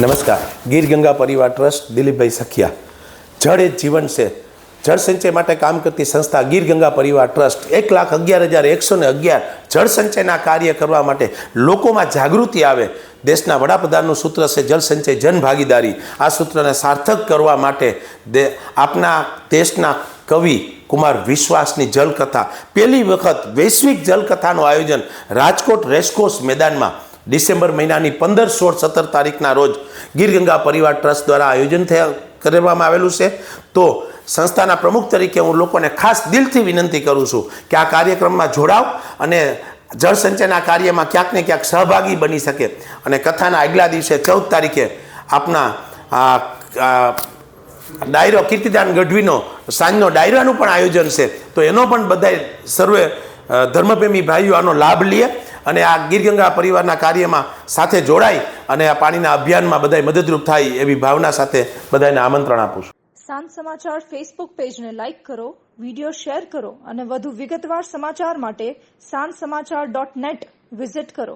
નમસ્કાર. ગીર ગંગા પરિવાર ટ્રસ્ટ, દિલીપભાઈ સખિયા. જળ એ જીવન છે. જળ સંચય માટે કામ કરતી સંસ્થા ગીર ગંગા પરિવાર ટ્રસ્ટ 1,11,111 જળ સંચયના કાર્ય કરવા માટે લોકોમાં જાગૃતિ આવે. દેશના વડાપ્રધાનનું સૂત્ર છે જળ સંચય જન ભાગીદારી. આ સૂત્રને સાર્થક કરવા માટે આપના દેશના કવિ કુમાર વિશ્વાસની જલકથા, પહેલી વખત વૈશ્વિક જલકથાનું આયોજન રાજકોટ રેસકોર્સ મેદાનમાં ડિસેમ્બર મહિનાની 15, 16, 17 તારીખના રોજ ગીર ગંગા પરિવાર ટ્રસ્ટ દ્વારા આયોજન કરવામાં આવેલું છે. તો સંસ્થાના પ્રમુખ તરીકે હું લોકોને ખાસ દિલથી વિનંતી કરું છું કે આ કાર્યક્રમમાં જોડાવ અને જળ સંચયના કાર્યમાં ક્યાંક ને ક્યાંક સહભાગી બની શકે. અને કથાના આગલા દિવસે 14 તારીખે આપના ડાયરો કીર્તિદાન ગઢવીનો સાંજનો ડાયરાનું પણ આયોજન છે. તો એનો પણ બધાય સર્વે ધર્મપ્રેમી ભાઈઓ આનો લાભ લે અને આ ગીર ગંગા પરિવારના કાર્યમાં સાથે જોડાઈ અને આ પાણીના અભિયાનમાં બધાય મદદરૂપ થાય એવી ભાવના સાથે બધાને આમંત્રણ આપું છું. સાંજ સમાચાર ફેસબુક પેજને લાઇક કરો, વિડીયો શેર કરો અને વધુ વિગતવાર સમાચાર માટે sanssamachar.net વિઝિટ કરો.